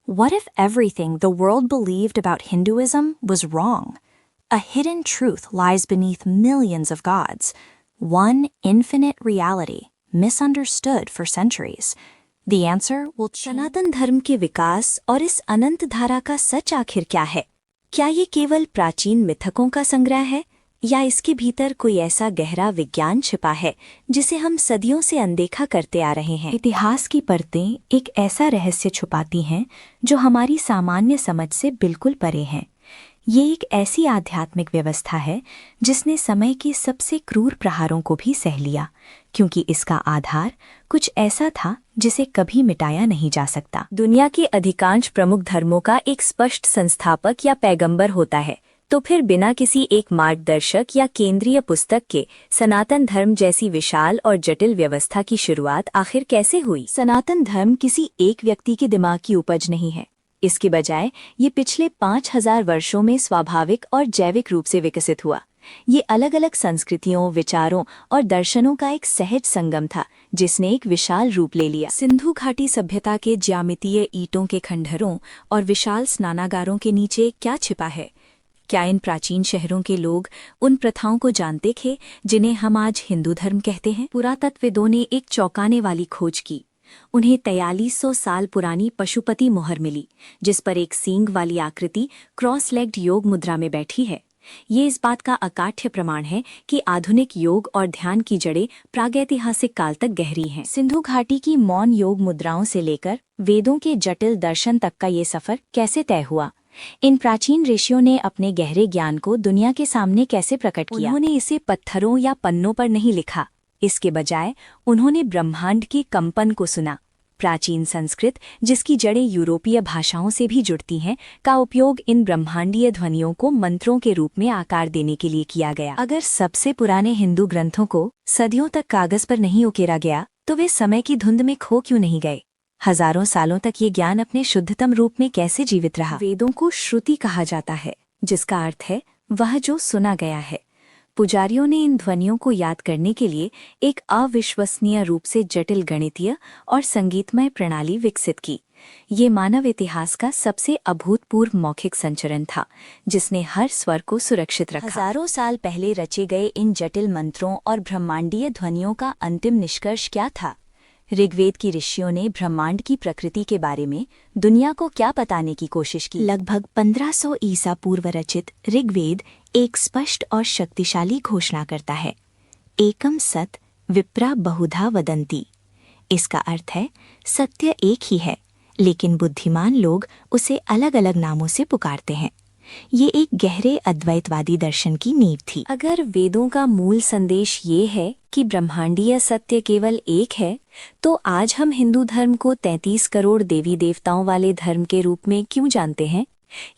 What if everything the world believed about Hinduism was wrong? A hidden truth lies beneath millions of gods. One infinite reality, misunderstood for centuries. The answer will सनातन धर्म के विकास और इस अनंत धारा का सच आखिर क्या है? क्या ये केवल प्राचीन मिथकों का संग्रह है या इसके भीतर कोई ऐसा गहरा विज्ञान छिपा है जिसे हम सदियों से अनदेखा करते आ रहे हैं? इतिहास की परतें एक ऐसा रहस्य छुपाती हैं जो हमारी सामान्य समझ से बिल्कुल परे हैं। ये एक ऐसी आध्यात्मिक व्यवस्था है जिसने समय के सबसे क्रूर प्रहारों को भी सह लिया, क्योंकि इसका आधार कुछ ऐसा था जिसे कभी मिटाया नहीं जा सकता। दुनिया के अधिकांश प्रमुख धर्मों का एक स्पष्ट संस्थापक या पैगंबर होता है, तो फिर बिना किसी एक मार्गदर्शक या केंद्रीय पुस्तक के सनातन धर्म जैसी विशाल और जटिल व्यवस्था की शुरुआत आखिर कैसे हुई? सनातन धर्म किसी एक व्यक्ति के दिमाग की उपज नहीं है। इसके बजाय ये पिछले 5000 वर्षों में स्वाभाविक और जैविक रूप से विकसित हुआ। ये अलग अलग संस्कृतियों, विचारों और दर्शनों का एक सहज संगम था जिसने एक विशाल रूप ले लिया। सिंधु घाटी सभ्यता के ज्यामितीय ईंटों के खंडहरों और विशाल स्नानागारों के नीचे क्या छिपा है? क्या इन प्राचीन शहरों के लोग उन प्रथाओं को जानते थे जिन्हें हम आज हिंदू धर्म कहते हैं? पुरातत्वविदों ने एक चौंकाने वाली खोज की। उन्हें 4300 साल पुरानी पशुपति मोहर मिली, जिस पर एक सींग वाली आकृति क्रॉस लेग्ड योग मुद्रा में बैठी है। ये इस बात का अकाठ्य प्रमाण है कि आधुनिक योग और ध्यान की जड़ें प्रागैतिहासिक काल तक गहरी हैं। सिंधु घाटी की मौन योग मुद्राओं से लेकर वेदों के जटिल दर्शन तक का ये सफर कैसे तय हुआ? इन प्राचीन ऋषियों ने अपने गहरे ज्ञान को दुनिया के सामने कैसे प्रकट किया? उन्होंने इसे पत्थरों या पन्नों पर नहीं लिखा, इसके बजाय उन्होंने ब्रह्मांड के कंपन को सुना। प्राचीन संस्कृत, जिसकी जड़ें यूरोपीय भाषाओं से भी जुड़ती हैं, का उपयोग इन ब्रह्मांडीय ध्वनियों को मंत्रों के रूप में आकार देने के लिए किया गया। अगर सबसे पुराने हिंदू ग्रंथों को सदियों तक कागज पर नहीं उकेरा गया, तो वे समय की धुंध में खो क्यों नहीं गए? हजारों सालों तक ये ज्ञान अपने शुद्धतम रूप में कैसे जीवित रहा? वेदों को श्रुति कहा जाता है, जिसका अर्थ है वह जो सुना गया है। पुजारियों ने इन ध्वनियों को याद करने के लिए एक अविश्वसनीय रूप से जटिल गणितीय और संगीतमय प्रणाली विकसित की। ये मानव इतिहास का सबसे अभूतपूर्व मौखिक संचरण था, जिसने हर स्वर को सुरक्षित रखा। हजारों साल पहले रचे गए इन जटिल मंत्रों और ब्रह्मांडीय ध्वनियों का अंतिम निष्कर्ष क्या था? ऋग्वेद की ऋषियों ने ब्रह्मांड की प्रकृति के बारे में दुनिया को क्या बताने की कोशिश की? लगभग 1500 ईसा पूर्व रचित ऋग्वेद एक स्पष्ट और शक्तिशाली घोषणा करता है, एकम सत विप्रा बहुधा वदंती। इसका अर्थ है सत्य एक ही है, लेकिन बुद्धिमान लोग उसे अलग अलग नामों से पुकारते हैं। ये एक गहरे अद्वैतवादी दर्शन की नींव थी। अगर वेदों का मूल संदेश ये है कि ब्रह्मांडीय सत्य केवल एक है, तो आज हम हिंदू धर्म को 33 करोड़ देवी देवताओं वाले धर्म के रूप में क्यों जानते हैं?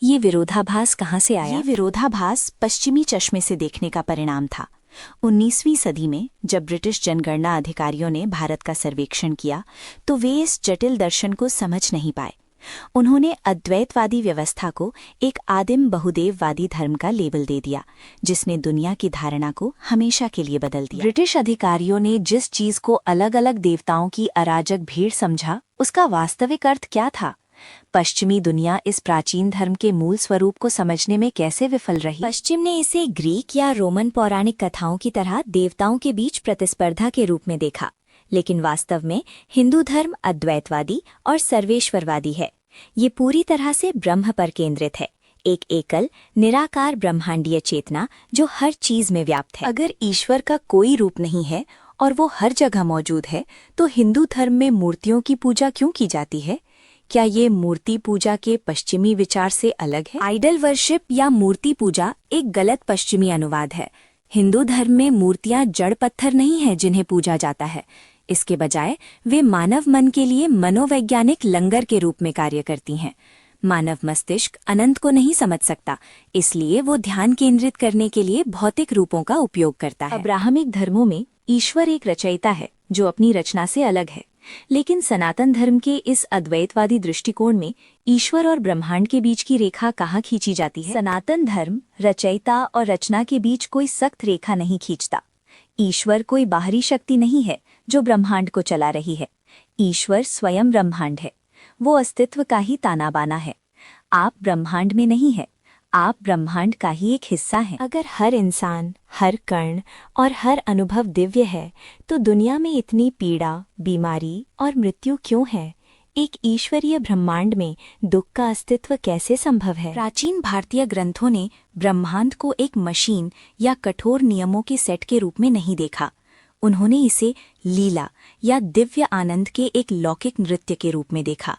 ये विरोधाभास कहाँ से आया? ये विरोधाभास पश्चिमी चश्मे से देखने का परिणाम था। 19वीं सदी में जब ब्रिटिश जनगणना अधिकारियों ने भारत का सर्वेक्षण किया, तो वे इस जटिल दर्शन को समझ नहीं पाए। उन्होंने अद्वैतवादी व्यवस्था को एक आदिम बहुदेववादी धर्म का लेबल दे दिया, जिसने दुनिया की धारणा को हमेशा के लिए बदल दिया। ब्रिटिश अधिकारियों ने जिस चीज को अलग अलग देवताओं की अराजक भीड़ समझा, उसका वास्तविक अर्थ क्या था? पश्चिमी दुनिया इस प्राचीन धर्म के मूल स्वरूप को समझने में कैसे विफल रही? पश्चिम ने इसे ग्रीक या रोमन पौराणिक कथाओं की तरह देवताओं के बीच प्रतिस्पर्धा के रूप में देखा, लेकिन वास्तव में हिंदू धर्म अद्वैतवादी और सर्वेश्वरवादी है। ये पूरी तरह से ब्रह्म पर केंद्रित है, एक एकल निराकार ब्रह्मांडीय चेतना जो हर चीज में व्याप्त है। अगर ईश्वर का कोई रूप नहीं है और वो हर जगह मौजूद है, तो हिंदू धर्म में मूर्तियों की पूजा क्यों की जाती है? क्या ये मूर्ति पूजा के पश्चिमी विचार से अलग है? आइडल वर्शिप या मूर्ति पूजा एक गलत पश्चिमी अनुवाद है। हिंदू धर्म में मूर्तियां जड़ पत्थर नहीं है जिन्हें पूजा जाता है। इसके बजाय वे मानव मन के लिए मनोवैज्ञानिक लंगर के रूप में कार्य करती हैं। मानव मस्तिष्क अनंत को नहीं समझ सकता, इसलिए वो ध्यान केंद्रित करने के लिए भौतिक रूपों का उपयोग करता है। अब्राहमिक धर्मों में ईश्वर एक रचयिता है जो अपनी रचना से अलग है, लेकिन सनातन धर्म के इस अद्वैतवादी दृष्टिकोण में ईश्वर और ब्रह्मांड के बीच की रेखा कहाँ खींची जाती है? सनातन धर्म रचयिता और रचना के बीच कोई सख्त रेखा नहीं खींचता। ईश्वर कोई बाहरी शक्ति नहीं है जो ब्रह्मांड को चला रही है। ईश्वर स्वयं ब्रह्मांड है। वो अस्तित्व का ही ताना बाना है। आप ब्रह्मांड में नहीं है, आप ब्रह्मांड का ही एक हिस्सा हैं। अगर हर इंसान, हर कण और हर अनुभव दिव्य है, तो दुनिया में इतनी पीड़ा, बीमारी और मृत्यु क्यों है? एक ईश्वरीय ब्रह्मांड में दुख का अस्तित्व कैसे संभव है? प्राचीन भारतीय ग्रंथों ने ब्रह्मांड को एक मशीन या कठोर नियमों के सेट के रूप में नहीं देखा। उन्होंने इसे लीला या दिव्य आनंद के एक लौकिक नृत्य के रूप में देखा।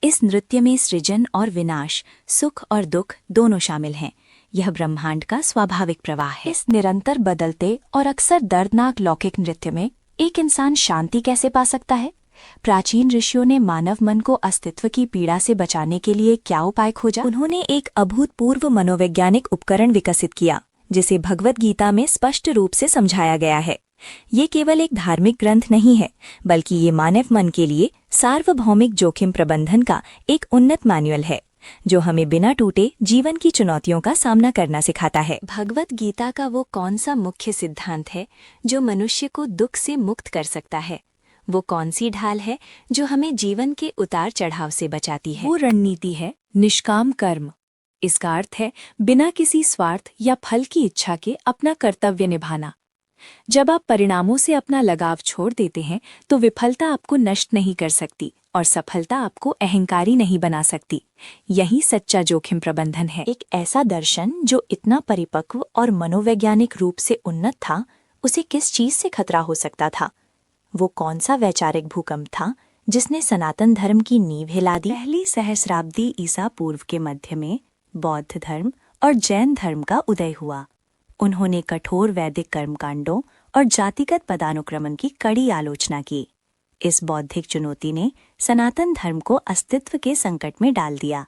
इस नृत्य में सृजन और विनाश, सुख और दुख दोनों शामिल हैं। यह ब्रह्मांड का स्वाभाविक प्रवाह है। इस निरंतर बदलते और अक्सर दर्दनाक लौकिक नृत्य में एक इंसान शांति कैसे पा सकता है? प्राचीन ऋषियों ने मानव मन को अस्तित्व की पीड़ा से बचाने के लिए क्या उपाय खोजा? उन्होंने एक अभूतपूर्व मनोवैज्ञानिक उपकरण विकसित किया, जिसे भगवद गीता में स्पष्ट रूप से समझाया गया है। ये केवल एक धार्मिक ग्रंथ नहीं है, बल्कि ये मानव मन के लिए सार्वभौमिक जोखिम प्रबंधन का एक उन्नत मैनुअल है, जो हमें बिना टूटे जीवन की चुनौतियों का सामना करना सिखाता है। भगवद गीता का वो कौन सा मुख्य सिद्धांत है जो मनुष्य को दुख से मुक्त कर सकता है? वो कौन सी ढाल है जो हमें जीवन के उतार चढ़ाव से बचाती है? वो रणनीति है निष्काम कर्म। इसका अर्थ है बिना किसी स्वार्थ या फल की इच्छा के अपना कर्तव्य निभाना। जब आप परिणामों से अपना लगाव छोड़ देते हैं, तो विफलता आपको नष्ट नहीं कर सकती और सफलता आपको अहंकारी नहीं बना सकती। यही सच्चा जोखिम प्रबंधन है। एक ऐसा दर्शन जो इतना परिपक्व और मनोवैज्ञानिक रूप से उन्नत था, उसे किस चीज से खतरा हो सकता था? वो कौन सा वैचारिक भूकंप था जिसने सनातन धर्म की नींव हिला दी? पहली सहस्राब्दी ईसा पूर्व के मध्य में बौद्ध धर्म और जैन धर्म का उदय हुआ। उन्होंने कठोर वैदिक कर्मकांडों और जातिगत पदानुक्रमण की कड़ी आलोचना की। इस बौद्धिक चुनौती ने सनातन धर्म को अस्तित्व के संकट में डाल दिया,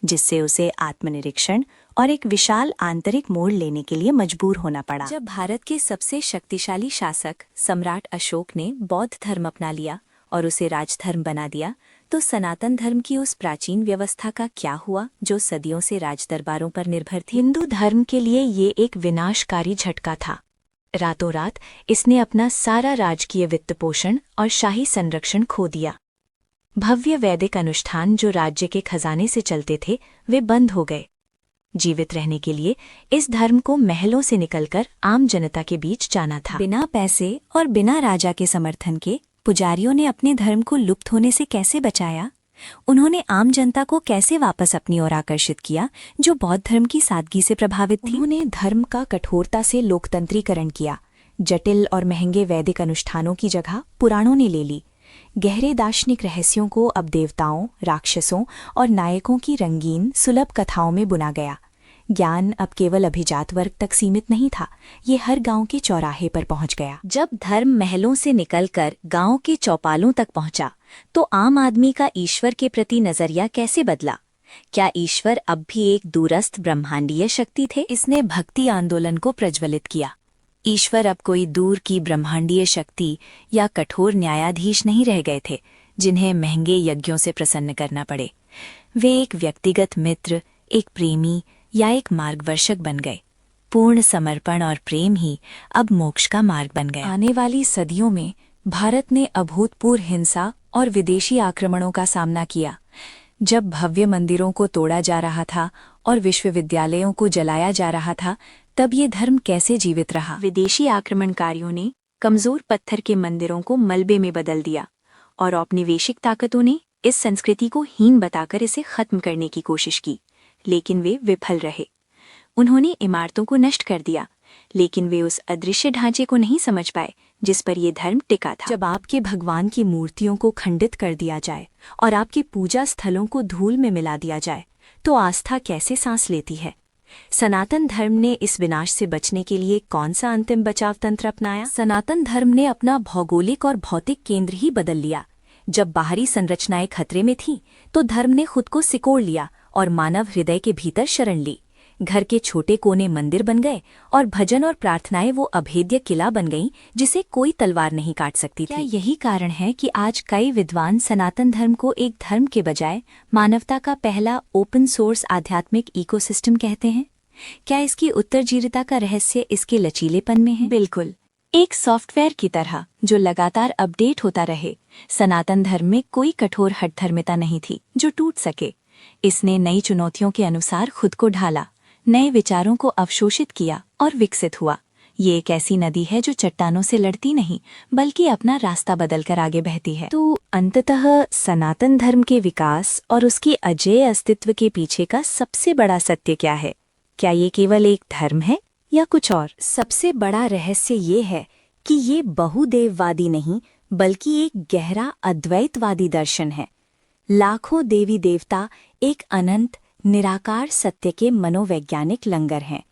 जिससे उसे आत्मनिरीक्षण और एक विशाल आंतरिक मोड़ लेने के लिए मजबूर होना पड़ा। जब भारत के सबसे शक्तिशाली शासक सम्राट अशोक ने बौद्ध धर्म अपना लिया और उसे राजधर्म बना दिया, तो सनातन धर्म की उस प्राचीन व्यवस्था का क्या हुआ जो सदियों से राजदरबारों पर निर्भर थी? हिंदू धर्म के लिए ये एक विनाशकारी झटका था। रातों रात इसने अपना सारा राजकीय वित्त पोषण और शाही संरक्षण खो दिया। भव्य वैदिक अनुष्ठान जो राज्य के खजाने से चलते थे, वे बंद हो गए। जीवित रहने के लिए इस धर्म को महलों से निकलकर आम जनता के बीच जाना था। बिना पैसे और बिना राजा के समर्थन के पुजारियों ने अपने धर्म को लुप्त होने से कैसे बचाया? उन्होंने आम जनता को कैसे वापस अपनी ओर आकर्षित किया, जो बौद्ध धर्म की सादगी से प्रभावित थी? उन्होंने धर्म का कठोरता से लोकतंत्रीकरण किया। जटिल और महंगे वैदिक अनुष्ठानों की जगह पुराणों ने ले ली। गहरे दार्शनिक रहस्यों को अब देवताओं, राक्षसों और नायकों की रंगीन सुलभ कथाओं में बुना गया। ज्ञान अब केवल अभिजात वर्ग तक सीमित नहीं था, ये हर गांव के चौराहे पर पहुंच गया। जब धर्म महलों से निकलकर गांव के चौपालों तक पहुंचा, तो आम आदमी का ईश्वर के प्रति नजरिया कैसे बदला? क्या ईश्वर अब भी एक दूरस्थ ब्रह्मांडीय शक्ति थे? इसने भक्ति आंदोलन को प्रज्वलित किया। ईश्वर अब कोई दूर की ब्रह्मांडीय शक्ति या कठोर न्यायाधीश नहीं रह गए थे, जिन्हें महंगे यज्ञों से प्रसन्न करना पड़े। वे एक व्यक्तिगत मित्र, एक प्रेमी या एक मार्गदर्शक बन गए। पूर्ण समर्पण और प्रेम ही अब मोक्ष का मार्ग बन गया। आने वाली सदियों में भारत ने अभूतपूर्व हिंसा और विदेशी आक्रमणों का सामना किया। जब भव्य मंदिरों को तोड़ा जा रहा था और विश्वविद्यालयों को जलाया जा रहा था, तब ये धर्म कैसे जीवित रहा? विदेशी आक्रमणकारियों ने कमजोर पत्थर के मंदिरों को मलबे में बदल दिया और औपनिवेशिक ताकतों ने इस संस्कृति को हीन बताकर इसे खत्म करने की कोशिश की, लेकिन वे विफल रहे। उन्होंने इमारतों को नष्ट कर दिया, लेकिन वे उस अदृश्य ढांचे को नहीं समझ पाए जिस पर यह धर्म टिका था। जब आपके भगवान की मूर्तियों को खंडित कर दिया जाए और आपके पूजा स्थलों को धूल में मिला दिया जाए, तो आस्था कैसे सांस लेती है? सनातन धर्म ने इस विनाश से बचने के लिए कौन सा अंतिम बचाव तंत्र अपनाया? सनातन धर्म ने अपना भौगोलिक और भौतिक केंद्र ही बदल लिया। जब बाहरी संरचनाएं खतरे में थीं, तो धर्म ने खुद को सिकोड़ लिया और मानव हृदय के भीतर शरण ली। घर के छोटे कोने मंदिर बन गए और भजन और प्रार्थनाएं वो अभेद्य किला बन गईं जिसे कोई तलवार नहीं काट सकती थी। क्या यही कारण है कि आज कई विद्वान सनातन धर्म को एक धर्म के बजाय मानवता का पहला ओपन सोर्स आध्यात्मिक इकोसिस्टम कहते हैं? क्या इसकी उत्तरजीविता का रहस्य इसके लचीलेपन में है? बिल्कुल। एक सॉफ्टवेयर की तरह जो लगातार अपडेट होता रहे। सनातन धर्म में कोई कठोर हठधर्मिता नहीं थी जो टूट सके। इसने नई चुनौतियों के अनुसार खुद को ढाला, नए विचारों को अवशोषित किया और विकसित हुआ। ये एक ऐसी नदी है जो चट्टानों से लड़ती नहीं बल्कि अपना रास्ता बदलकर आगे बहती है। तो अंततः सनातन धर्म के विकास और उसकी अजेय अस्तित्व के पीछे का सबसे बड़ा सत्य क्या है? क्या ये केवल एक धर्म है या कुछ और? सबसे बड़ा रहस्य ये है कि ये बहुदेववादी नहीं बल्कि एक गहरा अद्वैतवादी दर्शन है। लाखों देवी देवता एक अनंत निराकार सत्य के मनोवैज्ञानिक लंगर हैं।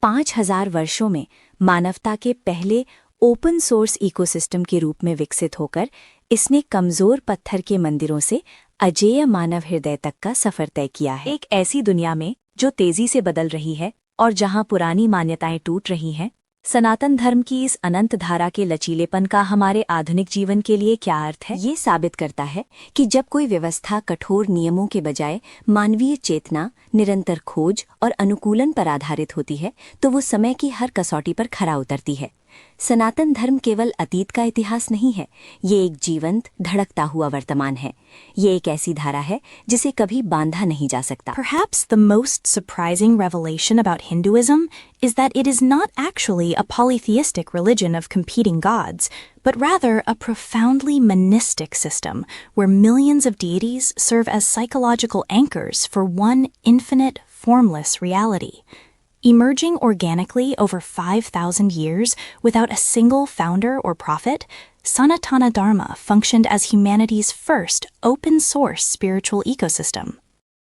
5000 वर्षों में मानवता के पहले ओपन सोर्स इकोसिस्टम के रूप में विकसित होकर इसने कमजोर पत्थर के मंदिरों से अजेय मानव हृदय तक का सफर तय किया है। एक ऐसी दुनिया में जो तेजी से बदल रही है और जहां पुरानी मान्यताएं टूट रही हैं, सनातन धर्म की इस अनंत धारा के लचीलेपन का हमारे आधुनिक जीवन के लिए क्या अर्थ है? ये साबित करता है कि जब कोई व्यवस्था कठोर नियमों के बजाय मानवीय चेतना, निरंतर खोज और अनुकूलन पर आधारित होती है तो वो समय की हर कसौटी पर खरा उतरती है। सनातन धर्म केवल अतीत का इतिहास नहीं है, ये एक जीवंत, धड़कता हुआ वर्तमान है। ये एक ऐसी धारा है जिसे कभी बांधा नहीं जा सकता। Perhaps the most surprising revelation about Hinduism is that it is not actually a polytheistic religion of competing gods, but rather a profoundly monistic system where millions of deities serve as psychological anchors for one infinite, formless reality. Emerging organically over 5,000 years without a single founder or prophet, Sanatana Dharma functioned as humanity's first open-source spiritual ecosystem.